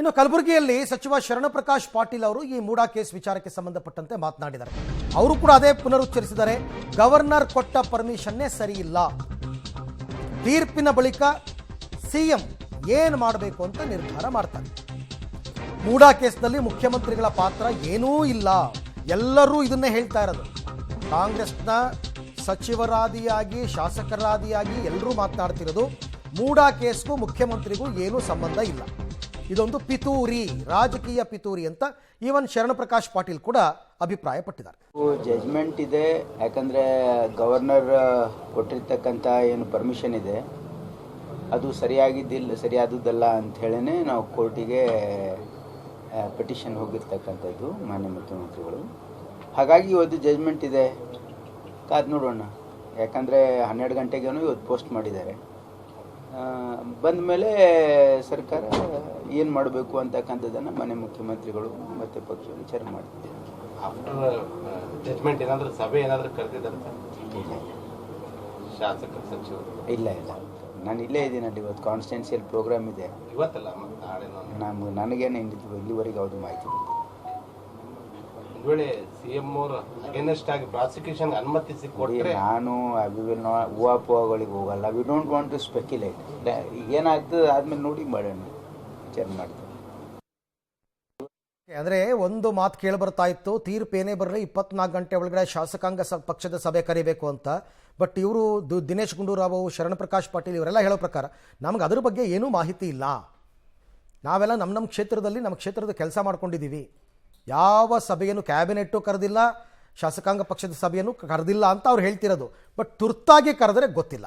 ಇನ್ನು ಕಲಬುರಗಿಯಲ್ಲಿ ಸಚಿವ ಶರಣಪ್ರಕಾಶ್ ಪಾಟೀಲ್ ಅವರು ಈ ಮೂಡಾ ಕೇಸ್ ವಿಚಾರಕ್ಕೆ ಸಂಬಂಧಪಟ್ಟಂತೆ ಮಾತನಾಡಿದ್ದಾರೆ. ಅವರು ಕೂಡ ಅದೇ ಪುನರುಚ್ಚರಿಸಿದ್ದಾರೆ. ಗವರ್ನರ್ ಕೊಟ್ಟ ಪರ್ಮಿಷನ್ನೇ ಸರಿ ಇಲ್ಲ. ತೀರ್ಪಿನ ಬಳಿಕ ಸಿಎಂ ಏನು ಮಾಡಬೇಕು ಅಂತ ನಿರ್ಧಾರ ಮಾಡ್ತಾರೆ. ಮೂಡಾ ಕೇಸ್ನಲ್ಲಿ ಮುಖ್ಯಮಂತ್ರಿಗಳ ಪಾತ್ರ ಏನೂ ಇಲ್ಲ. ಎಲ್ಲರೂ ಇದನ್ನೇ ಹೇಳ್ತಾ ಇರೋದು. ಕಾಂಗ್ರೆಸ್ನ ಸಚಿವರಾದಿಯಾಗಿ ಶಾಸಕರಾದಿಯಾಗಿ ಎಲ್ಲರೂ ಮಾತನಾಡ್ತಿರೋದು ಮೂಡಾ ಕೇಸ್ಗೂ ಮುಖ್ಯಮಂತ್ರಿಗೂ ಏನೂ ಸಂಬಂಧ ಇಲ್ಲ. ಇದೊಂದು ಪಿತೂರಿ, ರಾಜಕೀಯ ಪಿತೂರಿ ಅಂತ ಈವನ್ ಶರಣಪ್ರಕಾಶ್ ಪಾಟೀಲ್ ಕೂಡ ಅಭಿಪ್ರಾಯಪಟ್ಟಿದ್ದಾರೆ. ಜಜ್ಮೆಂಟ್ ಇದೆ, ಯಾಕಂದರೆ ಗವರ್ನರ್ ಕೊಟ್ಟಿರ್ತಕ್ಕಂಥ ಏನು ಪರ್ಮಿಷನ್ ಇದೆ ಅದು ಸರಿಯಾದುದಲ್ಲ ಅಂತ ಹೇಳೇ ನಾವು ಕೋರ್ಟಿಗೆ ಪಿಟಿಷನ್ ಹೋಗಿರ್ತಕ್ಕಂಥದ್ದು ಮಾನ್ಯ ಮುಖ್ಯಮಂತ್ರಿಗಳು. ಹಾಗಾಗಿ ಇವತ್ತು ಜಜ್ಮೆಂಟ್ ಇದೆ, ಕಾದು ನೋಡೋಣ. ಯಾಕಂದರೆ 12 ಗಂಟೆಗೇನು ಇವತ್ತು ಪೋಸ್ಟ್ ಮಾಡಿದ್ದಾರೆ. ಬಂದ ಮೇಲೆ ಸರ್ಕಾರ ಏನು ಮಾಡಬೇಕು ಅಂತಕ್ಕಂಥದ್ದನ್ನು ಮಾನ್ಯ ಮುಖ್ಯಮಂತ್ರಿಗಳು ಮತ್ತು ಪಕ್ಷ ವಿಚಾರ ಮಾಡ್ತಿದ್ದಾರೆ. ಆಫ್ಟರ್ ಜಜ್ಮೆಂಟ್ ಏನಾದರೂ ಸಭೆ ಏನಾದರೂ ಕರೆದಿದ್ದಾರೆ ಶಾಸಕ ಸಚಿವರು? ಇಲ್ಲ, ನಾನು ಇಲ್ಲೇ ಇದ್ದೀನಲ್ಲಿ. ಇವತ್ತು ಕಾನ್ಸ್ಟಿಟ್ಯೂನ್ಸಿಯಲ್ ಪ್ರೋಗ್ರಾಮ್ ಇದೆ. ಇವತ್ತಲ್ಲ, ನನಗೇನು ಇಲ್ಲಿವರೆಗೆ ಯಾವುದು ಮಾಹಿತಿ ಬಂದಿದೆ. ಒಂದು ವೇಳೆ ಸಿಎಂ ಅವರು ಅಗೇನೆಸ್ಟ್ ಆಗಿ ಪ್ರಾಸಿಕ್ಯೂಷನ್ ಅನುಮತಿ ಸಿಕ್ಕೊಟ್ರೆ ನಾನು ಊಹಾಪೋಹಗಳಿಗೆ ಹೋಗಲ್ಲ. We don't want to speculate. ಏನಾಗ್ತದೆ ಆದ್ಮೇಲೆ ನೋಡಿ ಮಾಡೋಣ, ವಿಚಾರ ಮಾಡ್ತೀವಿ. ಅಂದರೆ ಒಂದು ಮಾತು ಕೇಳಿ ಬರ್ತಾ ಇತ್ತು, ತೀರ್ಪು ಏನೇ ಬರಲಿ 24 ಗಂಟೆ ಒಳಗಡೆ ಶಾಸಕಾಂಗ ಪಕ್ಷದ ಸಭೆ ಕರಿಬೇಕು ಅಂತ. ಬಟ್ ಇವರು ದಿನೇಶ್ ಗುಂಡೂರಾವ್, ಶರಣಪ್ರಕಾಶ್ ಪಾಟೀಲ್ ಇವರೆಲ್ಲ ಹೇಳೋ ಪ್ರಕಾರ ನಮ್ಗೆ ಅದ್ರ ಬಗ್ಗೆ ಏನೂ ಮಾಹಿತಿ ಇಲ್ಲ. ನಾವೆಲ್ಲ ನಮ್ಮ ಕ್ಷೇತ್ರದಲ್ಲಿ ನಮ್ಮ ಕ್ಷೇತ್ರದ ಕೆಲಸ ಮಾಡ್ಕೊಂಡಿದ್ದೀವಿ. ಯಾವ ಸಭೆಯನ್ನು ಕ್ಯಾಬಿನೆಟ್ಟು ಕರೆದಿಲ್ಲ, ಶಾಸಕಾಂಗ ಪಕ್ಷದ ಸಭೆಯನ್ನು ಕರೆದಿಲ್ಲ ಅಂತ ಅವ್ರು ಹೇಳ್ತಿರೋದು. ಬಟ್ ತುರ್ತಾಗಿ ಕರೆದರೆ ಗೊತ್ತಿಲ್ಲ.